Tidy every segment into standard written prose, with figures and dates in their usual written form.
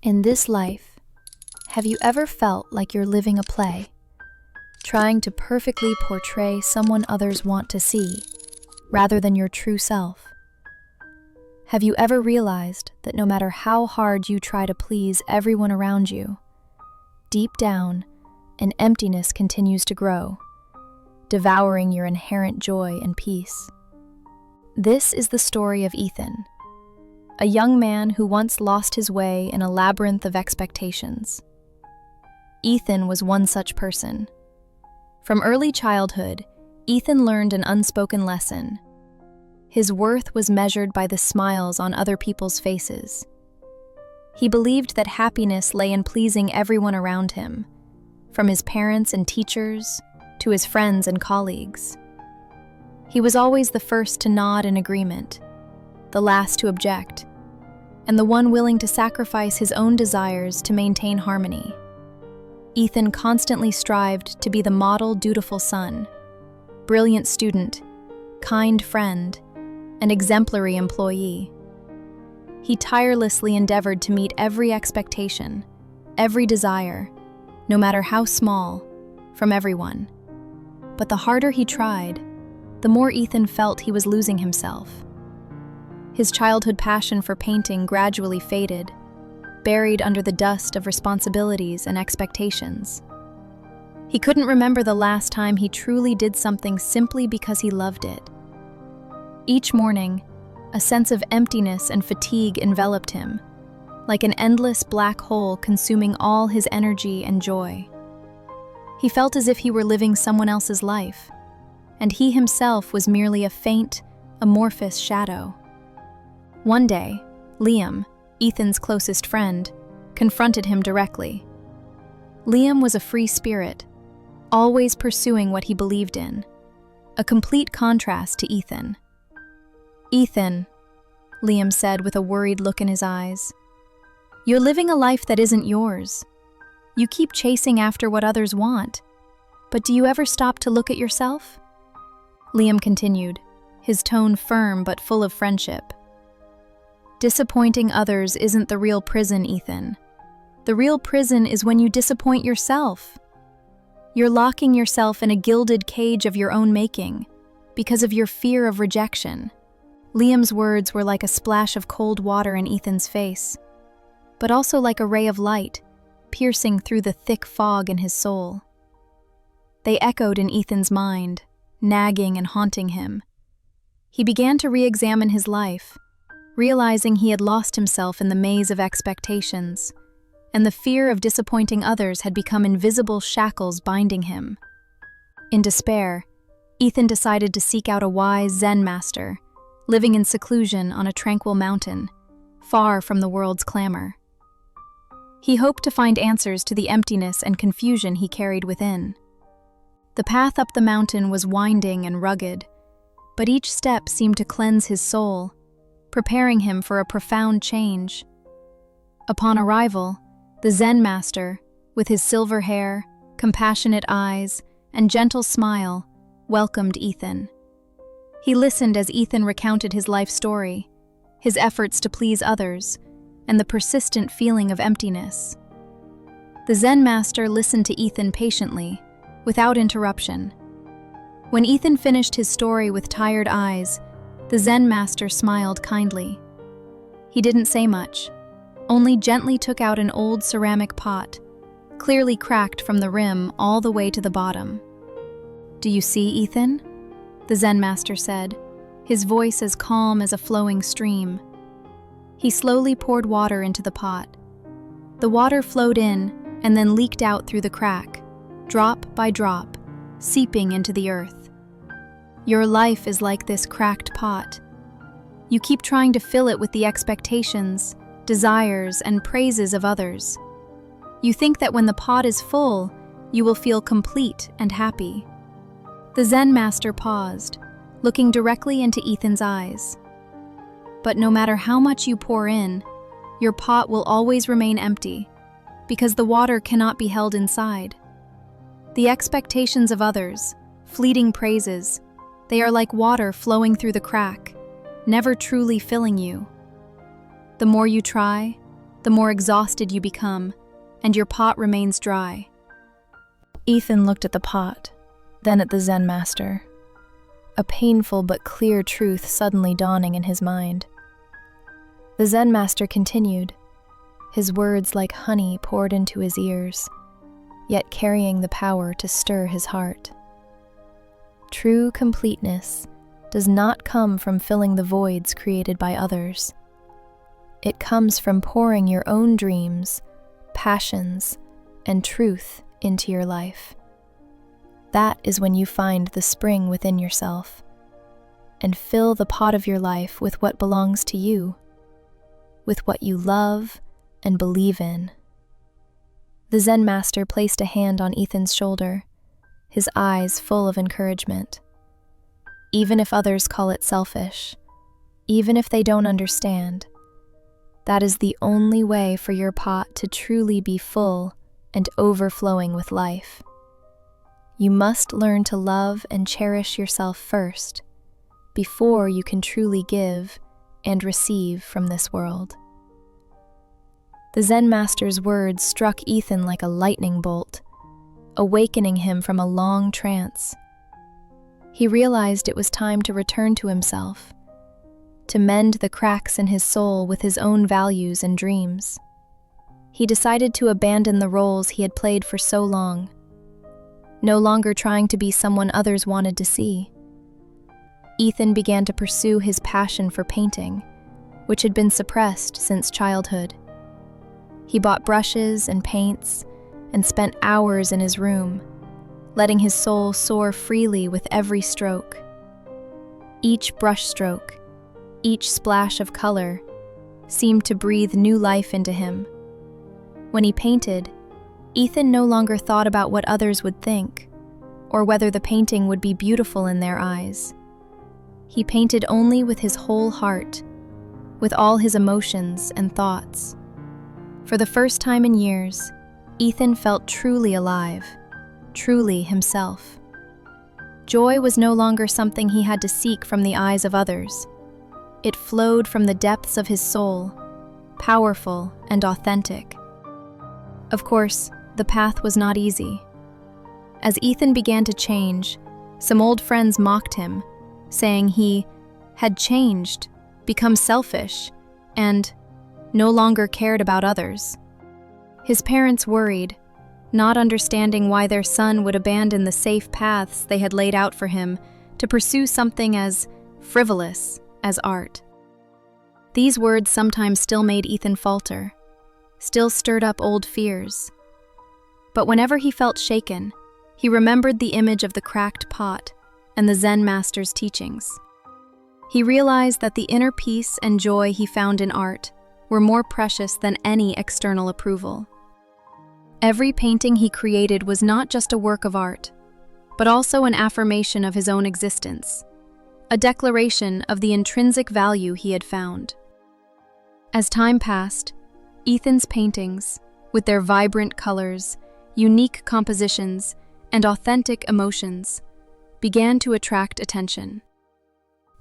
In this life, have you ever felt like you're living a play, trying to perfectly portray someone others want to see, rather than your true self? Have you ever realized that no matter how hard you try to please everyone around you, deep down, an emptiness continues to grow, devouring your inherent joy and peace? This is the story of Ethan, a young man who once lost his way in a labyrinth of expectations. Ethan was one such person. From early childhood, Ethan learned an unspoken lesson. His worth was measured by the smiles on other people's faces. He believed that happiness lay in pleasing everyone around him, from his parents and teachers to his friends and colleagues. He was always the first to nod in agreement, the last to object, and the one willing to sacrifice his own desires to maintain harmony. Ethan constantly strived to be the model, dutiful son, brilliant student, kind friend, and exemplary employee. He tirelessly endeavored to meet every expectation, every desire, no matter how small, from everyone. But the harder he tried, the more Ethan felt he was losing himself. His childhood passion for painting gradually faded, buried under the dust of responsibilities and expectations. He couldn't remember the last time he truly did something simply because he loved it. Each morning, a sense of emptiness and fatigue enveloped him, like an endless black hole consuming all his energy and joy. He felt as if he were living someone else's life, and he himself was merely a faint, amorphous shadow. One day, Liam, Ethan's closest friend, confronted him directly. Liam was a free spirit, always pursuing what he believed in, a complete contrast to Ethan. "Ethan," Liam said with a worried look in his eyes, "you're living a life that isn't yours. You keep chasing after what others want, but do you ever stop to look at yourself?" Liam continued, his tone firm but full of friendship. "Disappointing others isn't the real prison, Ethan. The real prison is when you disappoint yourself. You're locking yourself in a gilded cage of your own making because of your fear of rejection." Liam's words were like a splash of cold water in Ethan's face, but also like a ray of light, piercing through the thick fog in his soul. They echoed in Ethan's mind, nagging and haunting him. He began to re-examine his life, realizing he had lost himself in the maze of expectations, and the fear of disappointing others had become invisible shackles binding him. In despair, Ethan decided to seek out a wise Zen master, living in seclusion on a tranquil mountain, far from the world's clamor. He hoped to find answers to the emptiness and confusion he carried within. The path up the mountain was winding and rugged, but each step seemed to cleanse his soul, preparing him for a profound change. Upon arrival, the Zen master, with his silver hair, compassionate eyes, and gentle smile, welcomed Ethan. He listened as Ethan recounted his life story, his efforts to please others, and the persistent feeling of emptiness. The Zen master listened to Ethan patiently, without interruption. When Ethan finished his story with tired eyes, the Zen master smiled kindly. He didn't say much, only gently took out an old ceramic pot, clearly cracked from the rim all the way to the bottom. "Do you see, Ethan?" the Zen master said, his voice as calm as a flowing stream. He slowly poured water into the pot. The water flowed in and then leaked out through the crack, drop by drop, seeping into the earth. "Your life is like this cracked pot. You keep trying to fill it with the expectations, desires, and praises of others. You think that when the pot is full, you will feel complete and happy." The Zen master paused, looking directly into Ethan's eyes. "But no matter how much you pour in, your pot will always remain empty, because the water cannot be held inside. The expectations of others, fleeting praises, they are like water flowing through the crack, never truly filling you. The more you try, the more exhausted you become, and your pot remains dry. Ethan looked at the pot, then at the Zen master, a painful but clear truth suddenly dawning in his mind. The Zen master continued, his words like honey poured into his ears, yet carrying the power to stir his heart. True completeness does not come from filling the voids created by others. It comes from pouring your own dreams, passions, and truth into your life. That is when you find the spring within yourself and fill the pot of your life with what belongs to you, with what you love and believe in. The Zen master placed a hand on Ethan's shoulder, his eyes full of encouragement. Even if others call it selfish, even if they don't understand, that is the only way for your pot to truly be full and overflowing with life. You must learn to love and cherish yourself first, before you can truly give and receive from this world. The Zen master's words struck Ethan like a lightning bolt, awakening him from a long trance. He realized it was time to return to himself, to mend the cracks in his soul with his own values and dreams. He decided to abandon the roles he had played for so long, no longer trying to be someone others wanted to see. Ethan began to pursue his passion for painting, which had been suppressed since childhood. He bought brushes and paints and spent hours in his room, letting his soul soar freely with every stroke. Each brush stroke, each splash of color, seemed to breathe new life into him. When he painted, Ethan no longer thought about what others would think, or whether the painting would be beautiful in their eyes. He painted only with his whole heart, with all his emotions and thoughts. For the first time in years, Ethan felt truly alive, truly himself. Joy was no longer something he had to seek from the eyes of others. It flowed from the depths of his soul, powerful and authentic. Of course, the path was not easy. As Ethan began to change, some old friends mocked him, saying he had changed, become selfish, and no longer cared about others. His parents worried, not understanding why their son would abandon the safe paths they had laid out for him to pursue something as frivolous as art. These words sometimes still made Ethan falter, still stirred up old fears. But whenever he felt shaken, he remembered the image of the cracked pot and the Zen master's teachings. He realized that the inner peace and joy he found in art were more precious than any external approval. Every painting he created was not just a work of art, but also an affirmation of his own existence, a declaration of the intrinsic value he had found. As time passed, Ethan's paintings, with their vibrant colors, unique compositions, and authentic emotions, began to attract attention.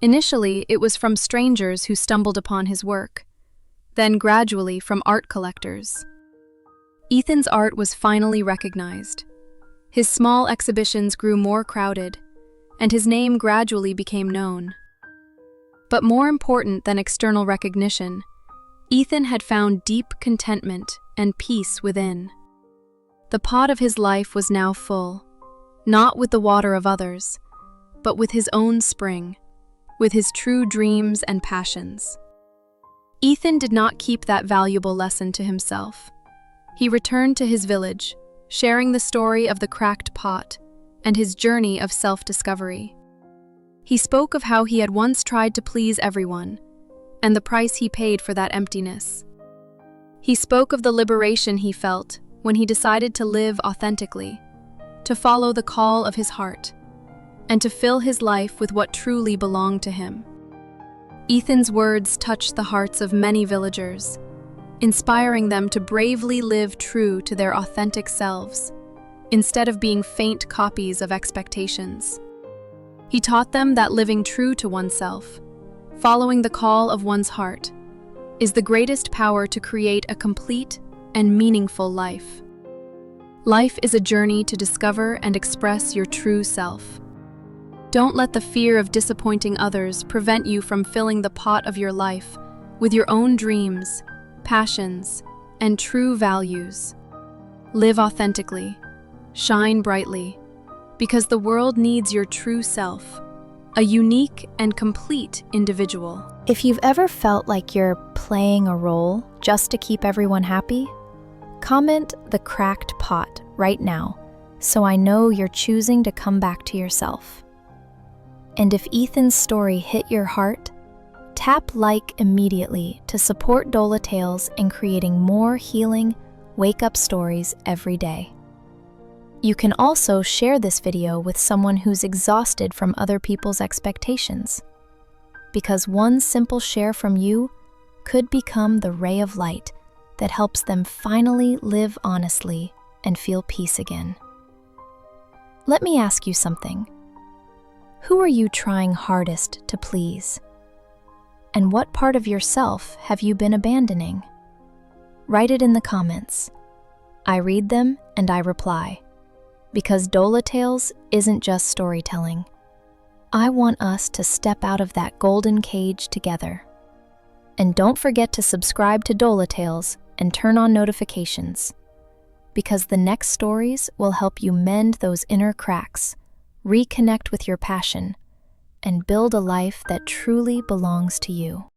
Initially, it was from strangers who stumbled upon his work, then gradually from art collectors. Ethan's art was finally recognized. His small exhibitions grew more crowded, and his name gradually became known. But more important than external recognition, Ethan had found deep contentment and peace within. The pot of his life was now full, not with the water of others, but with his own spring, with his true dreams and passions. Ethan did not keep that valuable lesson to himself. He returned to his village, sharing the story of the cracked pot and his journey of self-discovery. He spoke of how he had once tried to please everyone, and the price he paid for that emptiness. He spoke of the liberation he felt when he decided to live authentically, to follow the call of his heart, and to fill his life with what truly belonged to him. Ethan's words touched the hearts of many villagers, inspiring them to bravely live true to their authentic selves, instead of being faint copies of expectations. He taught them that living true to oneself, following the call of one's heart, is the greatest power to create a complete and meaningful life. Life is a journey to discover and express your true self. Don't let the fear of disappointing others prevent you from filling the pot of your life with your own dreams, passions, and true values. Live authentically, shine brightly, because the world needs your true self, a unique and complete individual. If you've ever felt like you're playing a role just to keep everyone happy, comment the cracked pot right now so I know you're choosing to come back to yourself. And if Ethan's story hit your heart, tap like immediately to support Dola Tales in creating more healing, wake-up stories every day. You can also share this video with someone who's exhausted from other people's expectations, because one simple share from you could become the ray of light that helps them finally live honestly and feel peace again. Let me ask you something. Who are you trying hardest to please? And what part of yourself have you been abandoning? Write it in the comments. I read them and I reply, because Dola Tales isn't just storytelling. I want us to step out of that golden cage together. And don't forget to subscribe to Dola Tales and turn on notifications, because the next stories will help you mend those inner cracks, reconnect with your passion, and build a life that truly belongs to you.